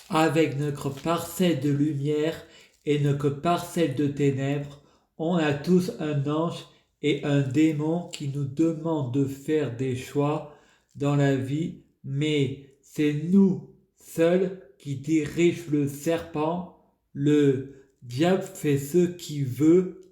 avec notre parcelle de lumière et notre parcelle de ténèbres, on a tous un ange et un démon qui nous demandent de faire des choix dans la vie, mais c'est nous seuls qui dirigent le serpent. Le diable fait ce qu'il veut,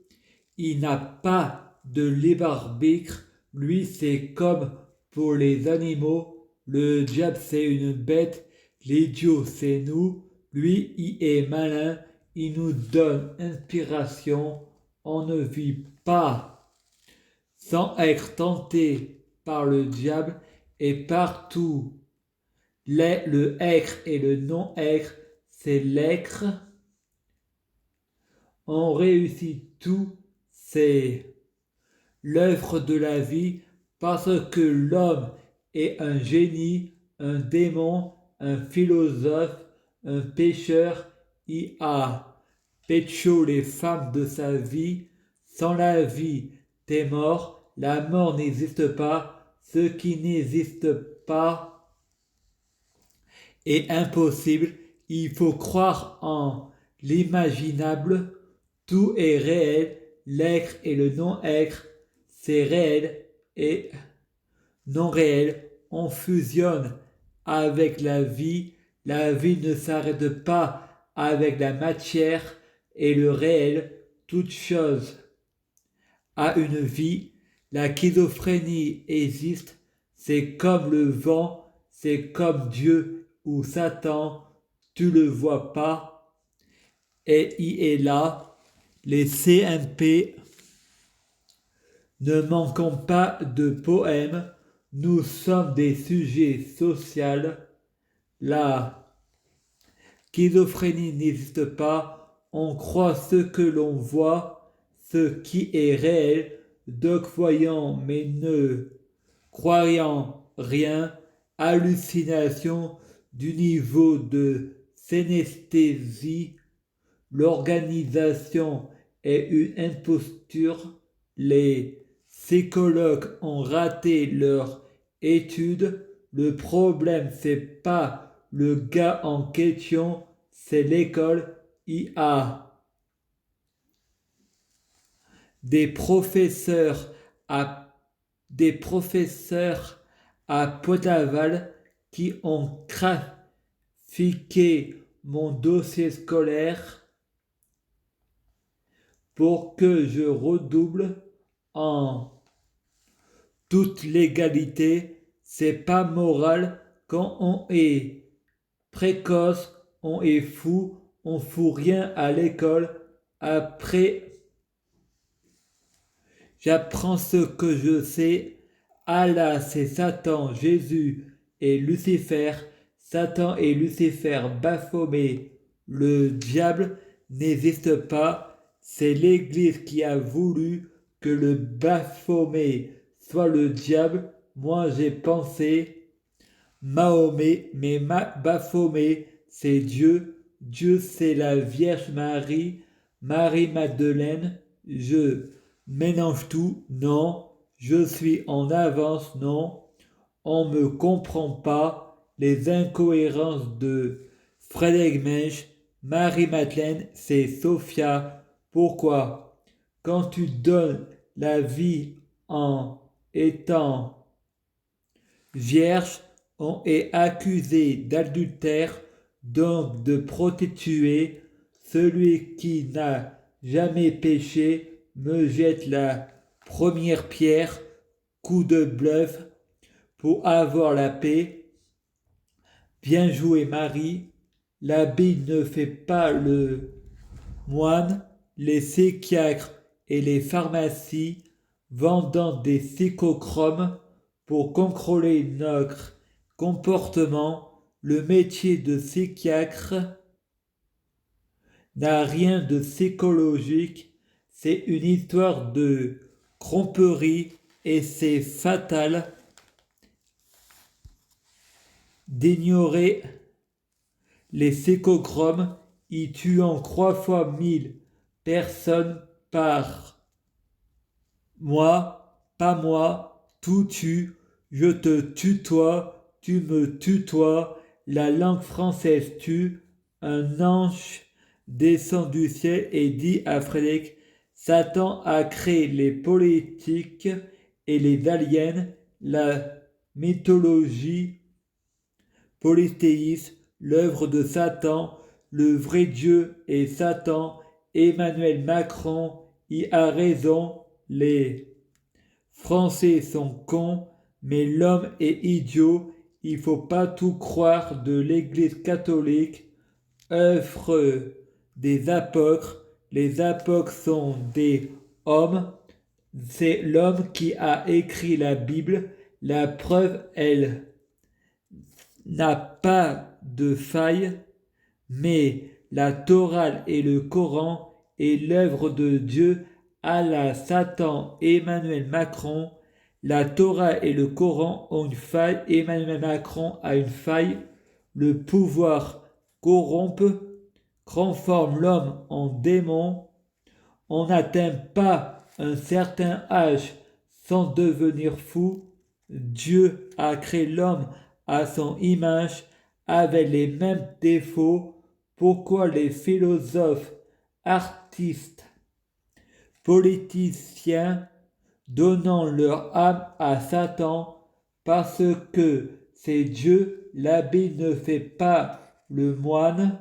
il n'a pas de libre arbitre, lui c'est comme pour les animaux, le diable c'est une bête, l'idiot c'est nous, lui il est malin, il nous donne inspiration, on ne vit pas sans être tenté par le diable et partout le être et le non-être, c'est l'être. On réussit tout, c'est l'œuvre de la vie parce que l'homme est un génie, un démon, un philosophe, un pécheur. Il a pécho les femmes de sa vie. Sans la vie, t'es mort. La mort n'existe pas. Ce qui n'existe pas est impossible. Il faut croire en l'imaginable. Tout est réel. L'être et le non-être, c'est réel et non réel. On fusionne avec la vie. La vie ne s'arrête pas avec la matière et le réel. Toute chose a une vie. La schizophrénie existe. C'est comme le vent, c'est comme Dieu ou Satan. Tu le vois pas et il est là. Les CMP ne manquons pas de poèmes, nous sommes des sujets sociaux. La schizophrénie n'existe pas, on croit ce que l'on voit, ce qui est réel, donc voyant mais ne croyant rien, hallucination du niveau de synesthésie, l'organisation est une imposture, les psychologues ont raté leur étude. Le problème, c'est pas le gars en question, c'est l'école. Il y a des professeurs à, des professeurs à Potaval qui ont trafiqué mon dossier scolaire pour que je redouble en toute légalité. C'est pas moral quand on est précoce, on est fou, on fout rien à l'école. Après, j'apprends ce que je sais. Allah, c'est Satan, Jésus et Lucifer. Satan et Lucifer Baphomet. Le diable n'existe pas. C'est l'Église qui a voulu que le Baphomet soit le diable. Moi, j'ai pensé Mahomet, mais Baphomet, c'est Dieu. Dieu, c'est la Vierge Marie. Marie-Madeleine. Je mélange tout. Non. Je suis en avance. Non. On me comprend pas. Les incohérences de Frédéric Mensch. Marie-Madeleine, c'est Sophia. Pourquoi? Quand tu donnes la vie en étant vierge, on est accusé d'adultère, donc de prostituée. Celui qui n'a jamais péché me jette la première pierre, coup de bluff pour avoir la paix. Bien joué Marie, la Bible ne fait pas le moine, les psychiatres et les pharmacies vendant des psychochromes pour contrôler notre comportement. Le métier de psychiatre n'a rien de psychologique, c'est une histoire de tromperie et c'est fatal d'ignorer les psychochromes y tuant 3 fois 1000 personnes par mois, pas moi, tout tue, je te tutoie, tu me tutoies, la langue française tue, un ange descend du ciel et dit à Frédéric, Satan a créé les politiques et les aliens, la mythologie polythéiste, l'œuvre de Satan, le vrai Dieu est Satan, Emmanuel Macron y a raison, les Français sont cons, mais l'homme est idiot, il faut pas tout croire de l'Église catholique, œuvre des apôtres, les apôtres sont des hommes, c'est l'homme qui a écrit la Bible, la preuve, elle n'a pas de faille, mais la Torah et le Coran est l'œuvre de Dieu, Allah, Satan, Emmanuel Macron. La Torah et le Coran ont une faille, Emmanuel Macron a une faille. Le pouvoir corrompt, transforme l'homme en démon. On n'atteint pas un certain âge sans devenir fou. Dieu a créé l'homme à son image avec les mêmes défauts. Pourquoi les philosophes, artistes, politiciens donnant leur âme à Satan? Parce que c'est Dieu, l'habit ne fait pas le moine.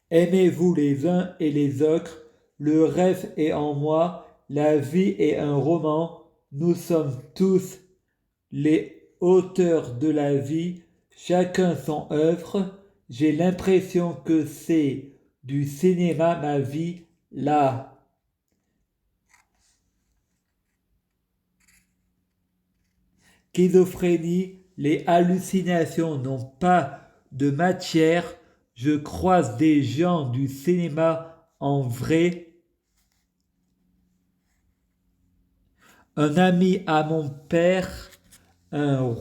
Aimez-vous les uns et les autres, le rêve est en moi, la vie est un roman, nous sommes tous les auteurs de la vie, chacun son œuvre, j'ai l'impression que c'est du cinéma ma vie, la schizophrénie, les hallucinations n'ont pas de matière, je croise des gens du cinéma en vrai. Un ami à mon père, un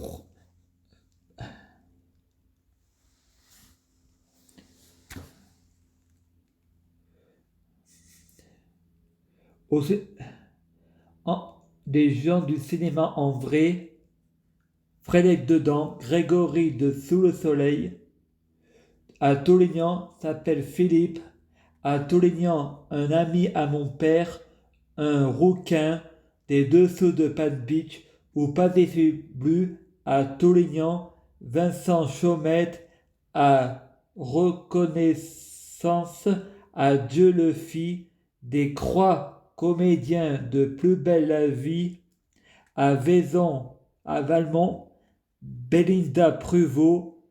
des gens du cinéma en vrai, Frédéric Dedans, Grégory de Sous le Soleil, à Toulignan s'appelle Philippe, à Toulignan un ami à mon père, un rouquin des dessous de Pan Beach ou Pacific Blue, à Toulignan, Vincent Chaumette, à Reconnaissance, à Dieu le fit, des croix comédiens de Plus belle la vie, à Vaison, à Valmont, Belinda Pruvot,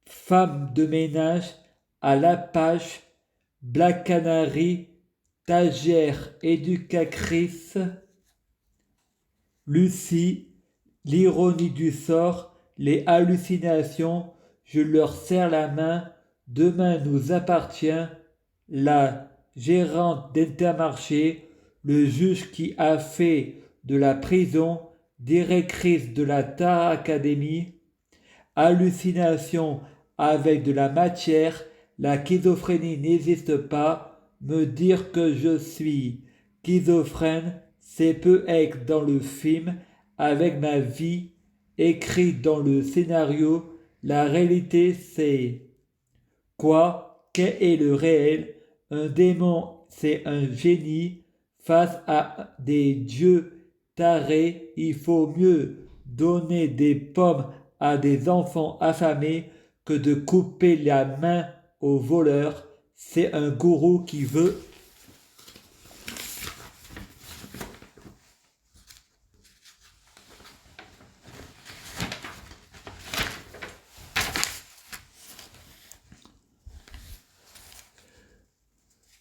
femme de ménage, à Lapage, Black Canary, stagiaire éducatrice, Lucie, l'ironie du sort, les hallucinations, je leur serre la main, demain nous appartient, la gérante d'Intermarché, le juge qui a fait de la prison, directrice de la Tar Academy, hallucination avec de la matière, la schizophrénie n'existe pas, me dire que je suis schizophrène, c'est peut être dans le film, avec ma vie, écrite dans le scénario, la réalité c'est quoi? Quel est le réel? Un démon c'est un génie, face à des dieux tarés, il faut mieux donner des pommes à des enfants affamés que de couper la main aux voleurs. C'est un gourou qui veut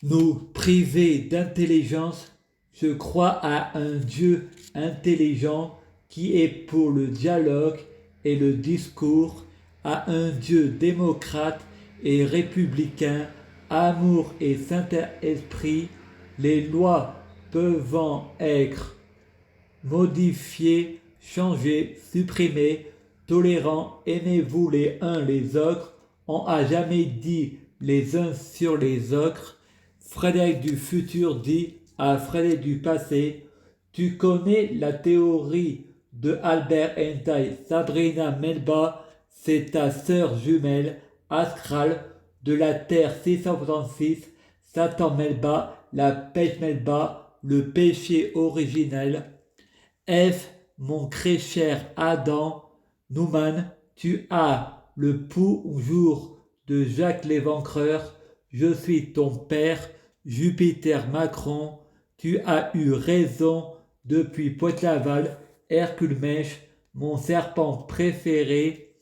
nous priver d'intelligence. Je crois à un Dieu intelligent qui est pour le dialogue et le discours, à un Dieu démocrate et républicain, amour et Saint-Esprit, les lois peuvent être modifiées, changées, supprimées, tolérants, aimez-vous les uns les autres, on n'a jamais dit les uns sur les autres. Frédéric du futur dit à Frédéric du passé, tu connais la théorie de Albert Einstein, Sabrina Melba, c'est ta sœur jumelle, astrale, de la Terre 666, Satan Melba, la pêche Melba, le péché originel. F, mon très cher Adam, Newman, tu as le jour de Jacques l'Éventreur, je suis ton père, Jupiter Macron, tu as eu raison depuis Pointe-Laval, Hercule Mèche, mon serpent préféré,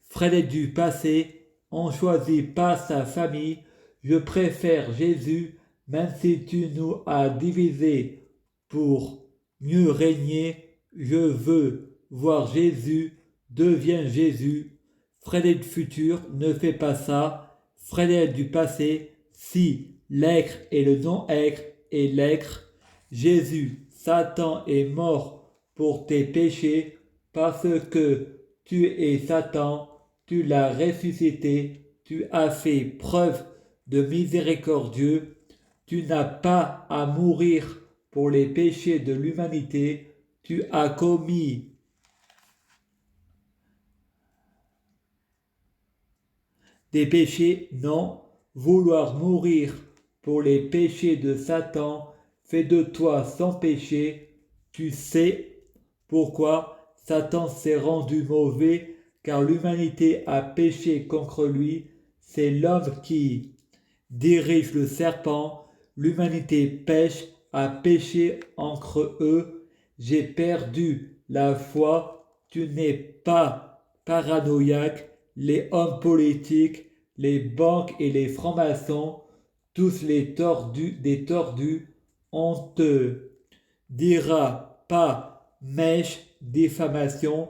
Fred du passé, on choisit pas sa famille, je préfère Jésus, même si tu nous as divisés pour mieux régner, je veux voir Jésus, deviens Jésus. Frédéric du futur, ne fais pas ça. Frédéric du passé, si l'être et le non-être est l'être. Jésus, Satan est mort pour tes péchés parce que tu es Satan, tu l'as ressuscité, tu as fait preuve de miséricordieux, tu n'as pas à mourir pour les péchés de l'humanité, tu as commis des péchés, non, vouloir mourir pour les péchés de Satan fait de toi sans péché, tu sais pourquoi Satan s'est rendu mauvais, car l'humanité a péché contre lui, c'est l'homme qui dirige le serpent, l'humanité pêche, a péché entre eux, j'ai perdu la foi, tu n'es pas paranoïaque, les hommes politiques, les banques et les francs-maçons, tous les tordus des tordus, on te dira pas mèche, diffamation,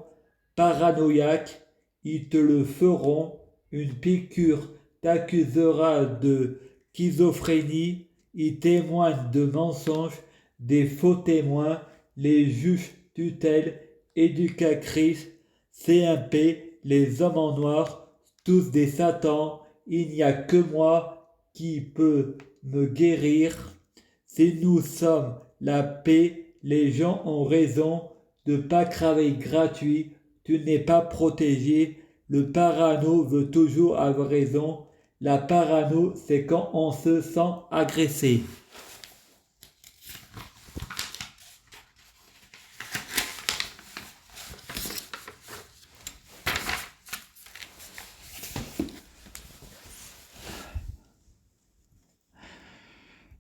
paranoïaque, ils te le feront, une piqûre t'accusera de schizophrénie, ils témoignent de mensonges, des faux témoins, les juges tutelles, éducatrices, CMP, les hommes en noir, tous des satans, il n'y a que moi qui peut me guérir. Si nous sommes la paix, les gens ont raison de pas craver gratuit, tu n'es pas protégé, le parano veut toujours avoir raison, la parano c'est quand on se sent agressé.